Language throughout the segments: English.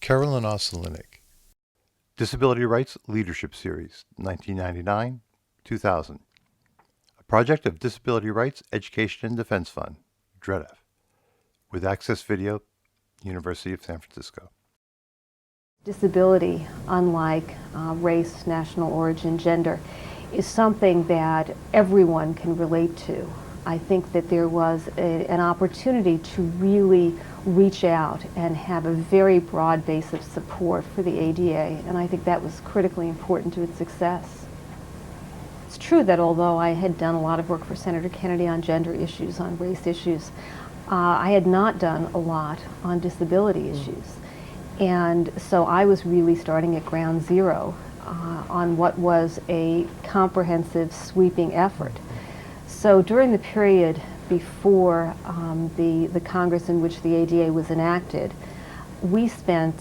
Carolyn Osolinik. Disability Rights Leadership Series, 1999-2000. A project of Disability Rights Education and Defense Fund, DREDF, with Access Video, University of San Francisco. Disability, unlike race, national origin, gender, is something that everyone can relate to. I think that there was an opportunity to really reach out and have a very broad base of support for the ADA, and I think that was critically important to its success. It's true that although I had done a lot of work for Senator Kennedy on gender issues, on race issues, I had not done a lot on disability issues. And so I was really starting at ground zero on what was a comprehensive, sweeping effort. So during the period before the Congress in which the ADA was enacted, we spent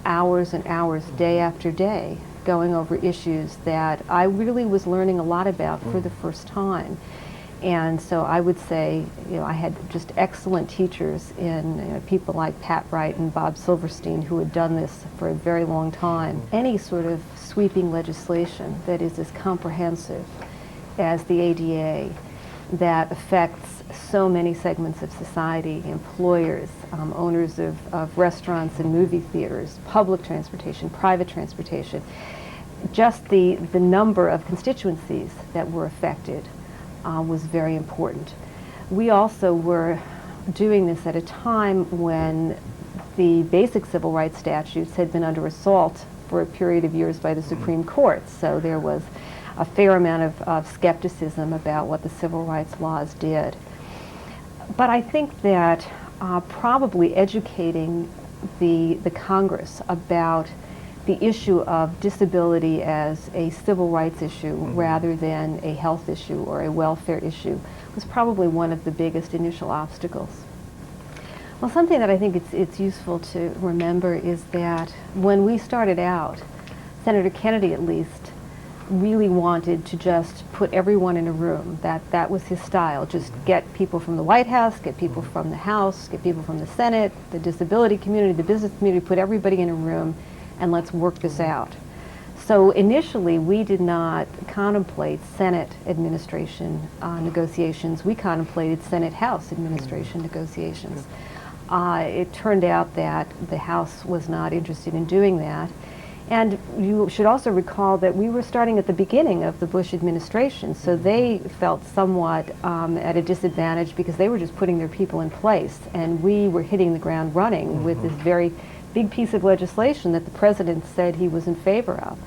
hours and hours, day after day, going over issues that I really was learning a lot about for the first time. And so I would say, I had just excellent teachers in people like Pat Wright and Bob Silverstein, who had done this for a very long time. Any sort of sweeping legislation that is as comprehensive as the ADA, that affects so many segments of society, employers, owners of restaurants and movie theaters, public transportation, private transportation, just the number of constituencies that were affected was very important. We also were doing this at a time when the basic civil rights statutes had been under assault for a period of years by the Supreme Court, so there was a fair amount of skepticism about what the civil rights laws did. But I think that probably educating the Congress about the issue of disability as a civil rights issue rather than a health issue or a welfare issue was probably one of the biggest initial obstacles. Well, something that I think it's useful to remember is that when we started out, Senator Kennedy at least really wanted to just put everyone in a room. That was his style. Just get people from the White House, get people from the House, get people from the Senate, the disability community, the business community, put everybody in a room and let's work this out. So initially we did not contemplate Senate administration negotiations. We contemplated Senate-House administration negotiations. It turned out that the House was not interested in doing that. And you should also recall that we were starting at the beginning of the Bush administration, so they felt somewhat at a disadvantage because they were just putting their people in place, and we were hitting the ground running with this very big piece of legislation that the president said he was in favor of.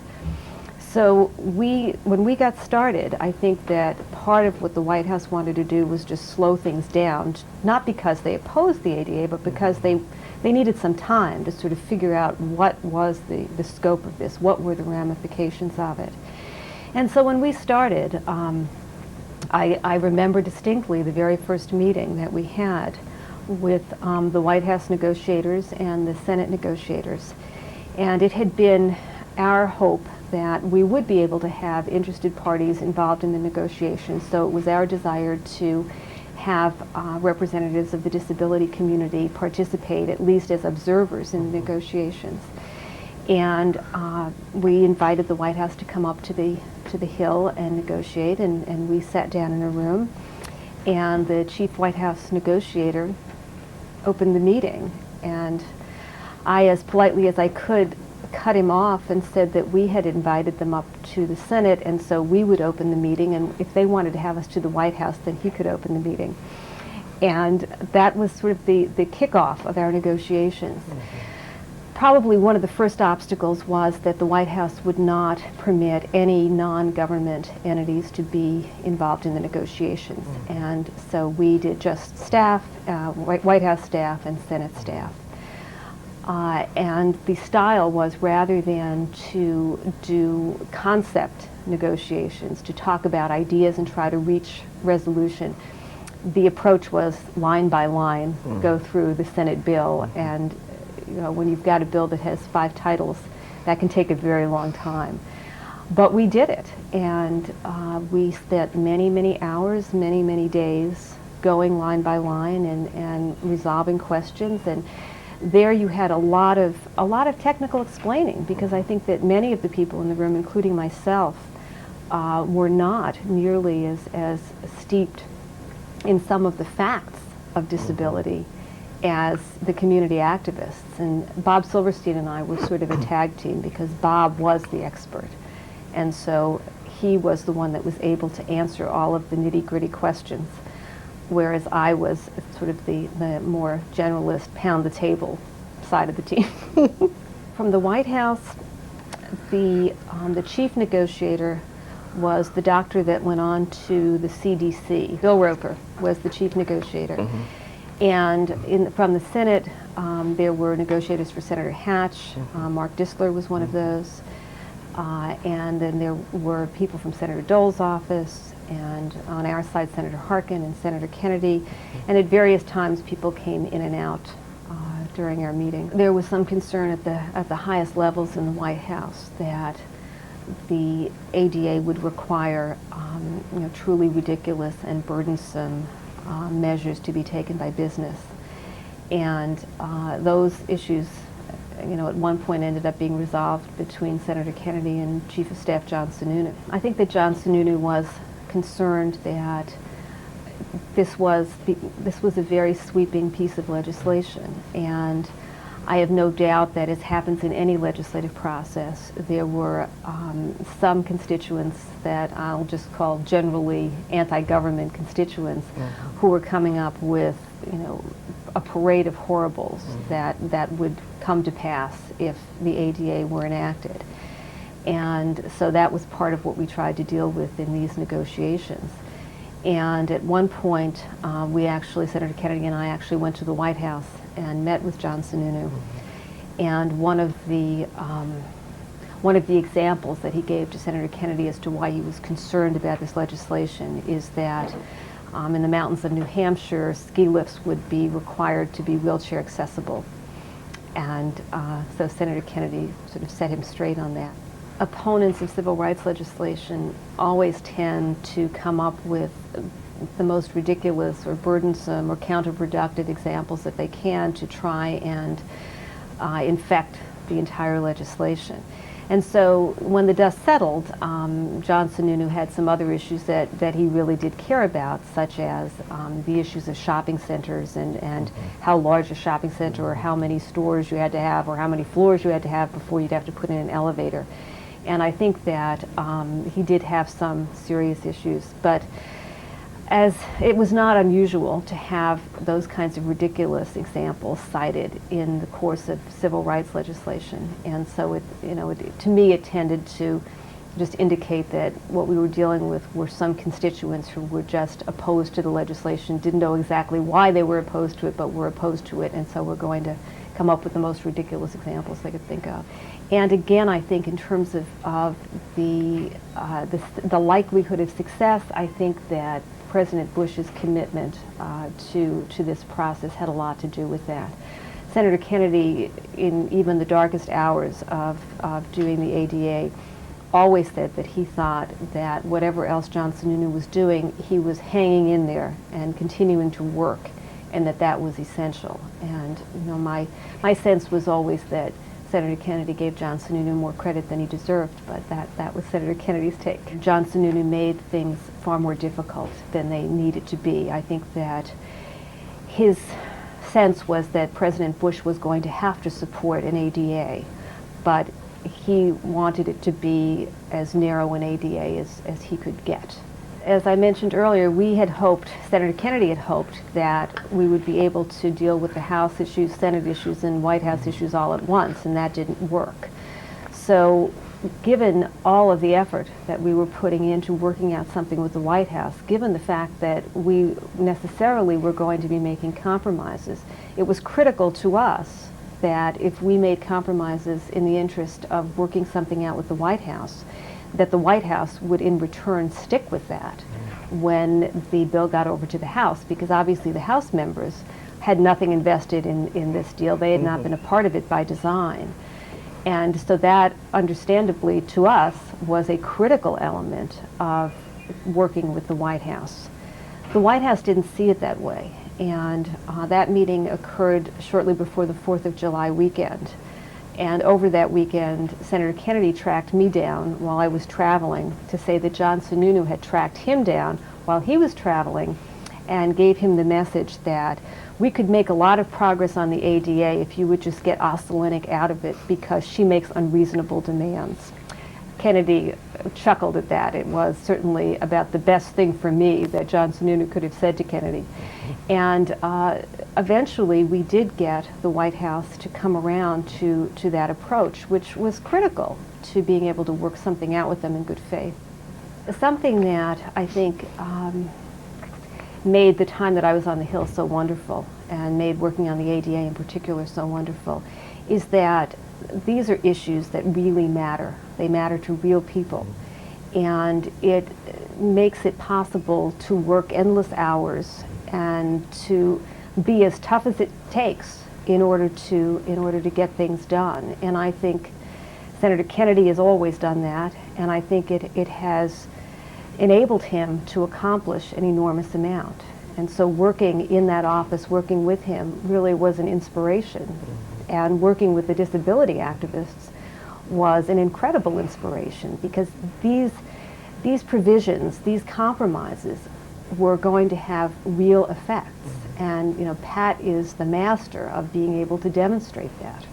So when we got started, I think that part of what the White House wanted to do was just slow things down, not because they opposed the ADA, but because they needed some time to sort of figure out what was the scope of this, what were the ramifications of it. And so when we started, I remember distinctly the very first meeting that we had with the White House negotiators and the Senate negotiators. And it had been our hope that we would be able to have interested parties involved in the negotiations. So it was our desire to have representatives of the disability community participate, at least as observers in the negotiations. And we invited the White House to come up to the Hill and negotiate, and we sat down in a room, and the chief White House negotiator opened the meeting, and I, as politely as I could, cut him off and said that we had invited them up to the Senate, and so we would open the meeting, and if they wanted to have us to the White House, then he could open the meeting. And that was sort of the kickoff of our negotiations. Probably one of the first obstacles was that the White House would not permit any non-government entities to be involved in the negotiations. And so we did just staff, White House staff and Senate staff. And the style was, rather than to do concept negotiations, to talk about ideas and try to reach resolution, the approach was line by line, go through the Senate bill, and when you've got a bill that has 5 titles, that can take a very long time. But we did it, and we spent many, many hours, many, many days going line by line and resolving questions. And There you had a lot of technical explaining, because I think that many of the people in the room, including myself, were not nearly as steeped in some of the facts of disability as the community activists. And Bob Silverstein and I were sort of a tag team, because Bob was the expert. And so he was the one that was able to answer all of the nitty-gritty questions, whereas I was sort of the more generalist, pound the table side of the team. From the White House, the chief negotiator was the doctor that went on to the CDC. Bill Roper was the chief negotiator. And from the Senate, there were negotiators for Senator Hatch. Mark Distler was one of those. And then there were people from Senator Dole's office, and on our side, Senator Harkin and Senator Kennedy. And at various times, people came in and out during our meeting. There was some concern at the highest levels in the White House that the ADA would require truly ridiculous and burdensome measures to be taken by business. And those issues, at one point ended up being resolved between Senator Kennedy and Chief of Staff John Sununu. I think that John Sununu was concerned that this was a very sweeping piece of legislation, and I have no doubt that, as happens in any legislative process, there were some constituents that I'll just call generally anti-government constituents who were coming up with, a parade of horribles that would come to pass if the ADA were enacted. And so that was part of what we tried to deal with in these negotiations. And at one point, Senator Kennedy and I actually went to the White House and met with John Sununu. And one of the examples that he gave to Senator Kennedy as to why he was concerned about this legislation is that in the mountains of New Hampshire, ski lifts would be required to be wheelchair accessible. And so Senator Kennedy sort of set him straight on that. Opponents of civil rights legislation always tend to come up with the most ridiculous or burdensome or counterproductive examples that they can to try and infect the entire legislation. And so when the dust settled, John Sununu had some other issues that he really did care about, such as the issues of shopping centers and how large a shopping center, or how many stores you had to have, or how many floors you had to have before you'd have to put in an elevator. And I think that he did have some serious issues, but as it was not unusual to have those kinds of ridiculous examples cited in the course of civil rights legislation. And so to me, it tended to just indicate that what we were dealing with were some constituents who were just opposed to the legislation, didn't know exactly why they were opposed to it, but were opposed to it, and so we're going to come up with the most ridiculous examples they could think of. And again, I think in terms of the likelihood of success, I think that President Bush's commitment to this process had a lot to do with that. Senator Kennedy, in even the darkest hours of doing the ADA, always said that he thought that whatever else John Sununu was doing, he was hanging in there and continuing to work, and that was essential. And my sense was always that Senator Kennedy gave John Sununu more credit than he deserved, but that was Senator Kennedy's take. John Sununu made things far more difficult than they needed to be. I think that his sense was that President Bush was going to have to support an ADA, but he wanted it to be as narrow an ADA as he could get. As I mentioned earlier, we had hoped, Senator Kennedy had hoped, that we would be able to deal with the House issues, Senate issues, and White House issues all at once, and that didn't work. So given all of the effort that we were putting into working out something with the White House, given the fact that we necessarily were going to be making compromises, it was critical to us that if we made compromises in the interest of working something out with the White House, that the White House would in return stick with that when the bill got over to the House, because obviously the House members had nothing invested in this deal. They had not been a part of it by design. And so that, understandably, to us, was a critical element of working with the White House. The White House didn't see it that way. and that meeting occurred shortly before the 4th of July weekend. And over that weekend, Senator Kennedy tracked me down while I was traveling to say that John Sununu had tracked him down while he was traveling and gave him the message that we could make a lot of progress on the ADA if you would just get Osolinik out of it because she makes unreasonable demands. Kennedy chuckled at that. It was certainly about the best thing for me that John Sununu could have said to Kennedy. And eventually we did get the White House to come around to that approach, which was critical to being able to work something out with them in good faith. Something that I think made the time that I was on the Hill so wonderful, and made working on the ADA in particular so wonderful, is that these are issues that really matter. They matter to real people. And it makes it possible to work endless hours and to be as tough as it takes in order to get things done. And I think Senator Kennedy has always done that, and I think it has enabled him to accomplish an enormous amount. And so working in that office, working with him, really was an inspiration. And working with the disability activists was an incredible inspiration, because these provisions, these compromises, were going to have real effects. And Pat is the master of being able to demonstrate that.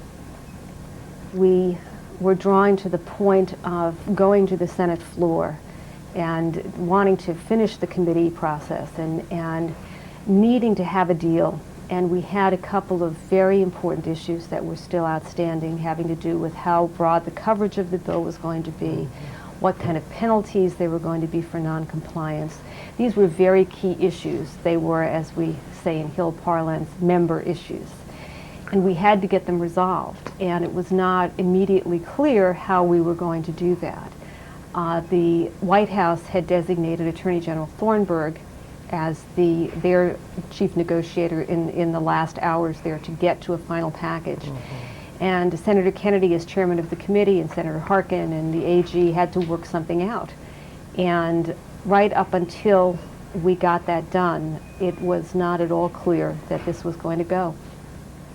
We were drawing to the point of going to the Senate floor and wanting to finish the committee process and needing to have a deal. And we had a couple of very important issues that were still outstanding, having to do with how broad the coverage of the bill was going to be, what kind of penalties there were going to be for noncompliance. These were very key issues. They were, as we say in Hill parlance, member issues. And we had to get them resolved. And it was not immediately clear how we were going to do that. The White House had designated Attorney General Thornburg as their chief negotiator in the last hours there to get to a final package. And Senator Kennedy, as chairman of the committee, and Senator Harkin and the AG had to work something out. And right up until we got that done, it was not at all clear that this was going to go.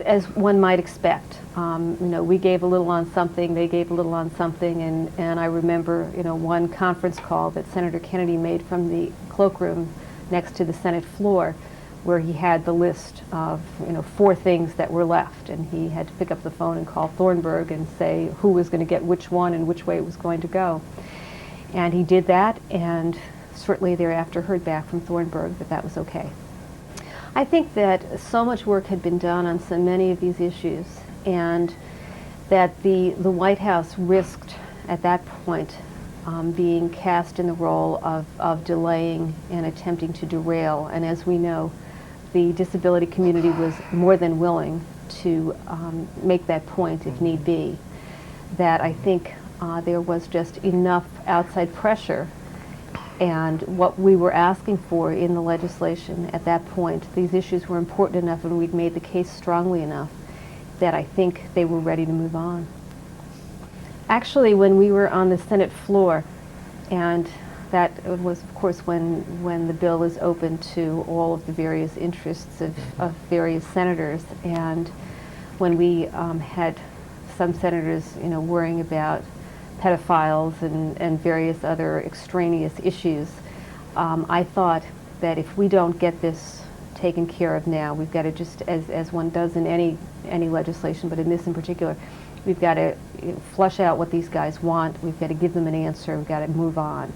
As one might expect, we gave a little on something, they gave a little on something, and I remember, one conference call that Senator Kennedy made from the cloakroom next to the Senate floor, where he had the list of 4 things that were left, and he had to pick up the phone and call Thornburg and say who was going to get which one and which way it was going to go. And he did that, and shortly thereafter heard back from Thornburg that that was okay. I think that so much work had been done on so many of these issues, and that the White House risked at that point being cast in the role of delaying and attempting to derail. And as we know, the disability community was more than willing to make that point if need be. That I think there was just enough outside pressure, and what we were asking for in the legislation at that point, these issues were important enough and we'd made the case strongly enough that I think they were ready to move on. Actually, when we were on the Senate floor, and that was, of course, when the bill is open to all of the various interests of various senators, and when we had some senators, worrying about pedophiles and various other extraneous issues, I thought that if we don't get this taken care of now, we've got to just, as one does in any legislation, but in this in particular, we've got to flush out what these guys want. We've got to give them an answer. We've got to move on.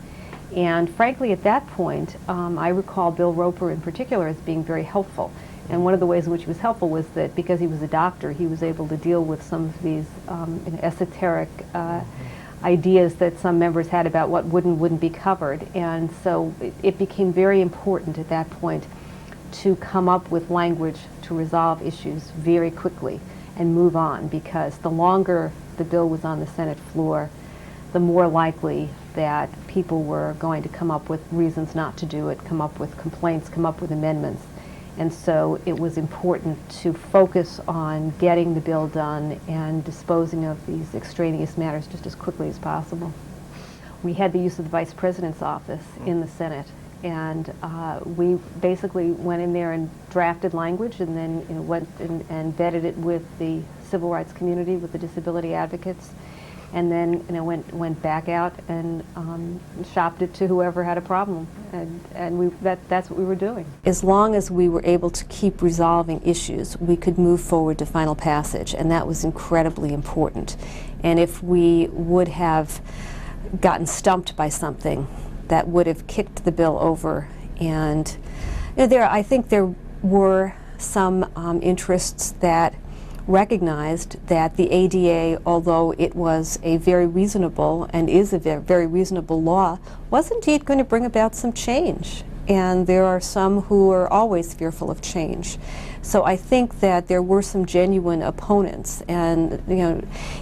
And frankly, at that point, I recall Bill Roper in particular as being very helpful. And one of the ways in which he was helpful was that because he was a doctor, he was able to deal with some of these esoteric ideas that some members had about what would and wouldn't be covered. And so it became very important at that point to come up with language to resolve issues very quickly and move on, because the longer the bill was on the Senate floor, the more likely that people were going to come up with reasons not to do it, come up with complaints, come up with amendments. And so it was important to focus on getting the bill done and disposing of these extraneous matters just as quickly as possible. We had the use of the Vice President's office in the Senate, And we basically went in there and drafted language, and then went and vetted it with the civil rights community, with the disability advocates, and then went back out and shopped it to whoever had a problem, and that's what we were doing. As long as we were able to keep resolving issues, we could move forward to final passage, and that was incredibly important. And if we would have gotten stumped by something, that would have kicked the bill over. And I think there were some interests that recognized that the ADA, although it was a very reasonable and is a very reasonable law, was indeed going to bring about some change. And there are some who are always fearful of change. So I think that there were some genuine opponents, and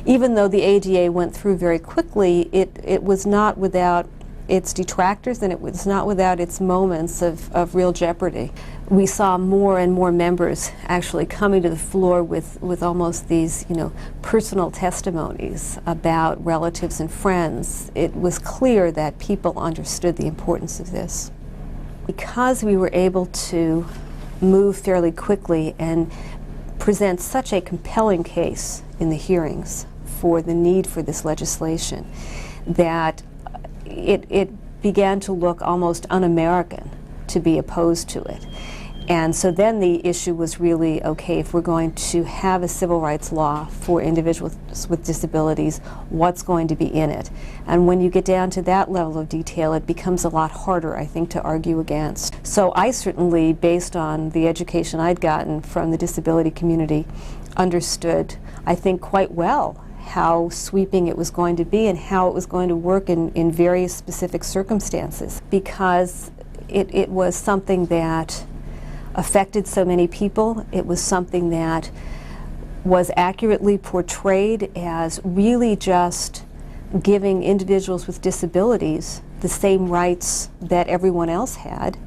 even though the ADA went through very quickly, it was not without its detractors, and it was not without its moments of real jeopardy. We saw more and more members actually coming to the floor with almost these personal testimonies about relatives and friends. It was clear that people understood the importance of this. Because we were able to move fairly quickly and present such a compelling case in the hearings for the need for this legislation, that it began to look almost un-American to be opposed to it. And so then the issue was really, okay, if we're going to have a civil rights law for individuals with disabilities, what's going to be in it? And when you get down to that level of detail, it becomes a lot harder, I think, to argue against. So I certainly, based on the education I'd gotten from the disability community, understood, I think, quite well how sweeping it was going to be and how it was going to work in various specific circumstances, because it was something that affected so many people. It was something that was accurately portrayed as really just giving individuals with disabilities the same rights that everyone else had.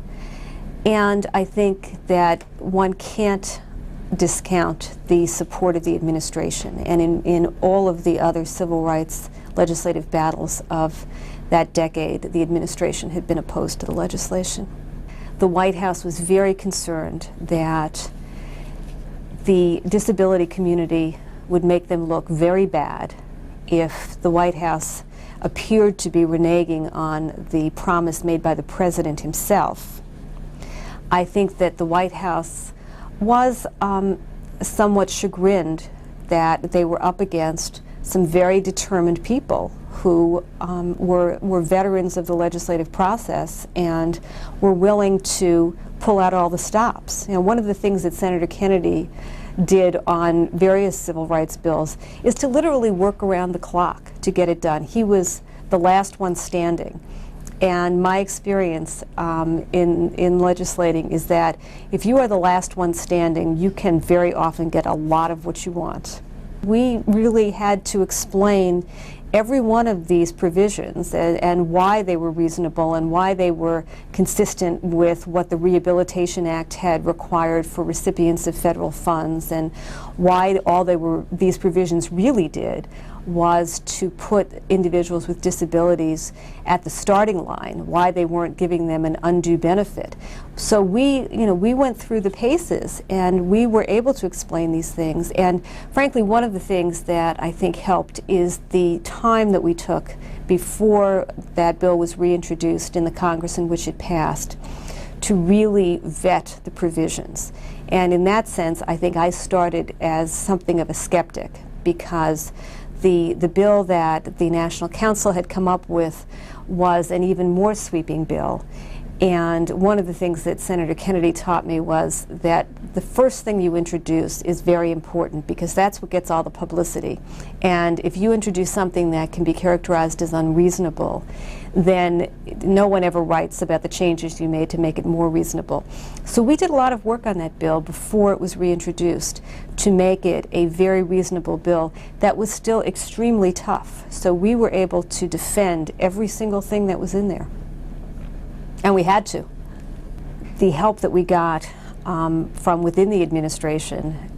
And I think that one can't discount the support of the administration, and in all of the other civil rights legislative battles of that decade, the administration had been opposed to the legislation. The White House was very concerned that the disability community would make them look very bad if the White House appeared to be reneging on the promise made by the president himself. I think that the White House was somewhat chagrined that they were up against some very determined people who were veterans of the legislative process and were willing to pull out all the stops. One of the things that Senator Kennedy did on various civil rights bills is to literally work around the clock to get it done. He was the last one standing. And my experience in legislating is that if you are the last one standing, you can very often get a lot of what you want. We really had to explain every one of these provisions and why they were reasonable and why they were consistent with what the Rehabilitation Act had required for recipients of federal funds, and why these provisions really did was to put individuals with disabilities at the starting line, why they weren't giving them an undue benefit. So we went through the paces, and we were able to explain these things. And frankly, one of the things that I think helped is the time that we took before that bill was reintroduced in the Congress in which it passed to really vet the provisions. And in that sense, I think I started as something of a skeptic, because the bill that the National Council had come up with was an even more sweeping bill. And one of the things that Senator Kennedy taught me was that the first thing you introduce is very important, because that's what gets all the publicity. And if you introduce something that can be characterized as unreasonable, then no one ever writes about the changes you made to make it more reasonable. So we did a lot of work on that bill before it was reintroduced to make it a very reasonable bill that was still extremely tough. So we were able to defend every single thing that was in there. And we had to. The help that we got from within the administration,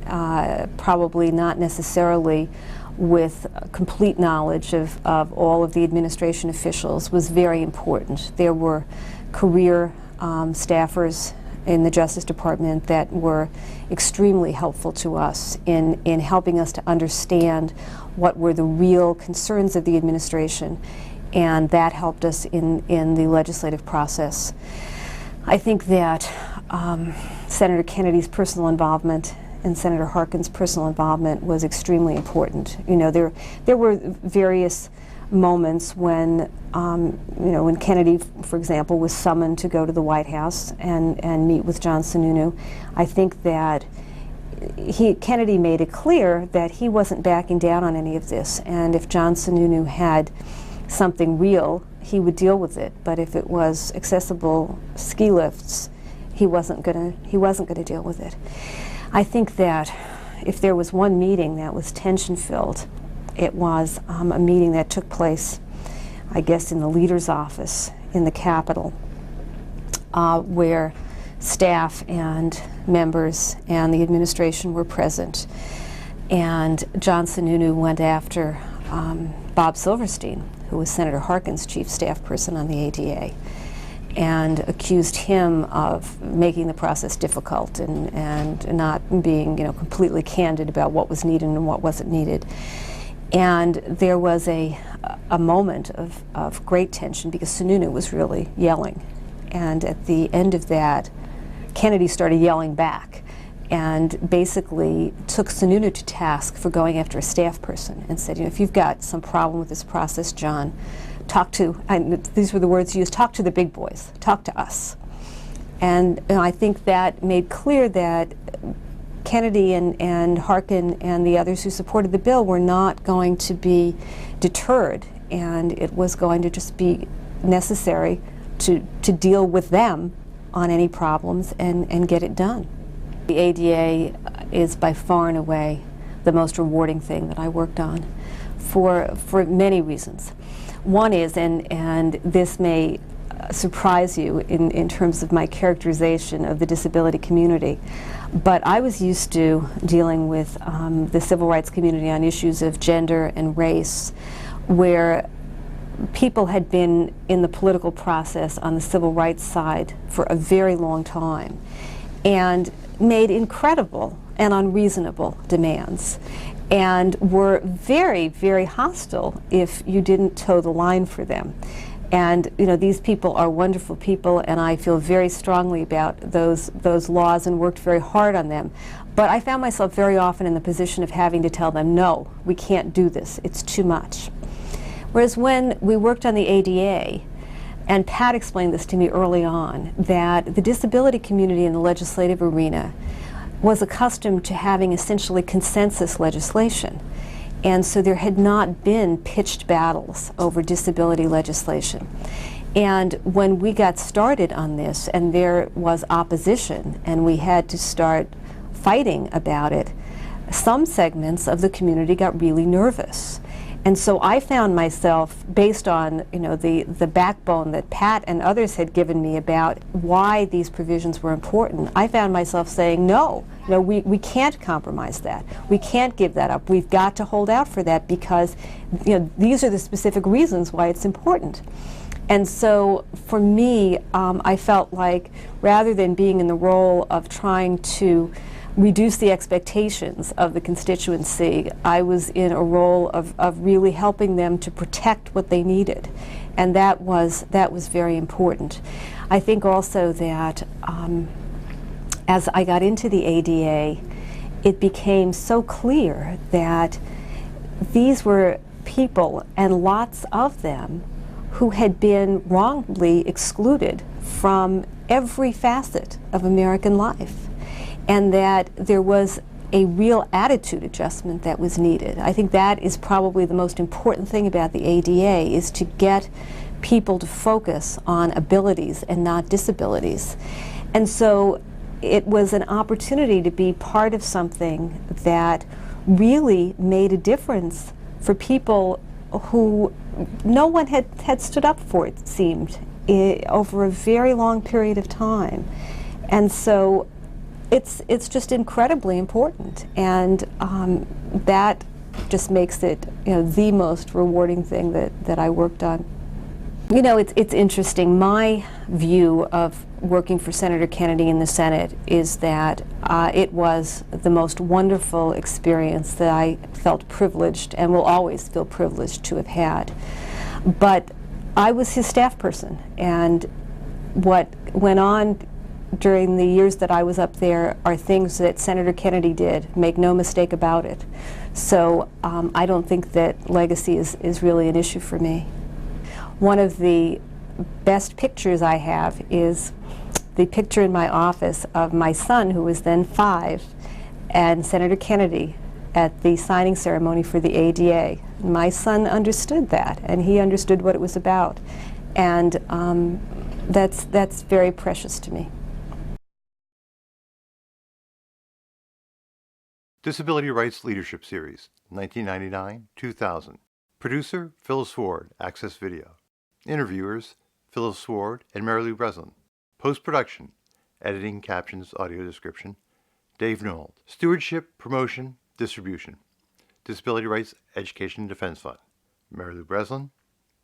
probably not necessarily with complete knowledge of all of the administration officials, was very important. There were career staffers in the Justice Department that were extremely helpful to us in helping us to understand what were the real concerns of the administration, and that helped us in the legislative process. I think that Senator Kennedy's personal involvement and Senator Harkin's personal involvement was extremely important. You know, there were various moments when, when Kennedy, for example, was summoned to go to the White House and meet with John Sununu. I think that Kennedy made it clear that he wasn't backing down on any of this, and if John Sununu had something real, he would deal with it. But if it was accessible ski lifts, he wasn't going to deal with it. I think that if there was one meeting that was tension-filled, it was a meeting that took place, I guess, in the leader's office in the Capitol, where staff and members and the administration were present. And John Sununu went after Bob Silverstein, who was Senator Harkin's chief staff person on the ADA, and accused him of making the process difficult and not being, completely candid about what was needed and what wasn't needed. And there was a moment of great tension because Sununu was really yelling. And at the end of that, Kennedy started yelling back and basically took Sununu to task for going after a staff person and said, if you've got some problem with this process, John, these were the words used, talk to the big boys, talk to us. And I think that made clear that Kennedy and Harkin and the others who supported the bill were not going to be deterred, and it was going to just be necessary to deal with them on any problems and get it done. The ADA is by far and away the most rewarding thing that I worked on for many reasons. One is, and this may surprise you in terms of my characterization of the disability community, but I was used to dealing with the civil rights community on issues of gender and race, where people had been in the political process on the civil rights side for a very long time and made incredible and unreasonable demands, and were very, very hostile if you didn't toe the line for them. And these people are wonderful people, and I feel very strongly about those laws and worked very hard on them. But I found myself very often in the position of having to tell them, no, we can't do this, it's too much. Whereas when we worked on the ADA, and Pat explained this to me early on, that the disability community in the legislative arena was accustomed to having essentially consensus legislation. And so there had not been pitched battles over disability legislation. And when we got started on this and there was opposition and we had to start fighting about it, some segments of the community got really nervous. And so I found myself, based on the backbone that Pat and others had given me about why these provisions were important, I found myself saying, no, we can't compromise that. We can't give that up. We've got to hold out for that because these are the specific reasons why it's important. And so for me, I felt like rather than being in the role of trying to reduce the expectations of the constituency, I was in a role of really helping them to protect what they needed. And that was very important. I think also that as I got into the ADA, it became so clear that these were people, and lots of them, who had been wrongly excluded from every facet of American life, and that there was a real attitude adjustment that was needed. I think that is probably the most important thing about the ADA, is to get people to focus on abilities and not disabilities. And so it was an opportunity to be part of something that really made a difference for people who no one had stood up for, it seemed, over a very long period of time. And so it's just incredibly important, and that just makes it the most rewarding thing that I worked on. You know, it's interesting. My view of working for Senator Kennedy in the Senate is that it was the most wonderful experience that I felt privileged and will always feel privileged to have had. But I was his staff person, and what went on during the years that I was up there are things that Senator Kennedy did, make no mistake about it. So I don't think that legacy is really an issue for me. One of the best pictures I have is the picture in my office of my son, who was then 5, and Senator Kennedy at the signing ceremony for the ADA. My son understood that, and he understood what it was about. And that's very precious to me. Disability Rights Leadership Series, 1999-2000. Producer, Phyllis Ward, Access Video. Interviewers, Phyllis Ward and Mary Lou Breslin. Post-production, editing, captions, audio description, Dave Newell. Stewardship, promotion, distribution, Disability Rights Education and Defense Fund, Mary Lou Breslin,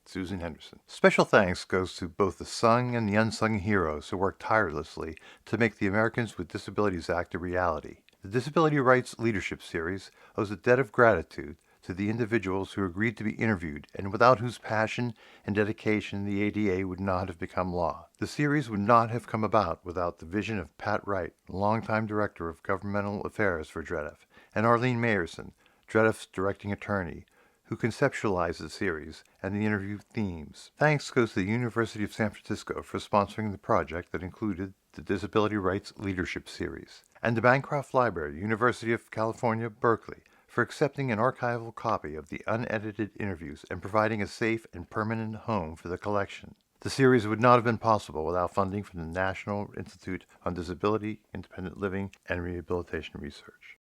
Susan Henderson. Special thanks goes to both the sung and the unsung heroes who worked tirelessly to make the Americans with Disabilities Act a reality. The Disability Rights Leadership Series owes a debt of gratitude to the individuals who agreed to be interviewed and without whose passion and dedication the ADA would not have become law. The series would not have come about without the vision of Pat Wright, longtime Director of Governmental Affairs for DREDF, and Arlene Mayerson, DREDF's directing attorney, who conceptualized the series and the interview themes. Thanks goes to the University of San Francisco for sponsoring the project that included the Disability Rights Leadership Series, and the Bancroft Library, University of California, Berkeley, for accepting an archival copy of the unedited interviews and providing a safe and permanent home for the collection. The series would not have been possible without funding from the National Institute on Disability, Independent Living, and Rehabilitation Research.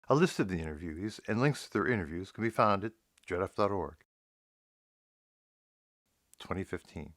A list of the interviewees and links to their interviews can be found at dredf.org. 2015.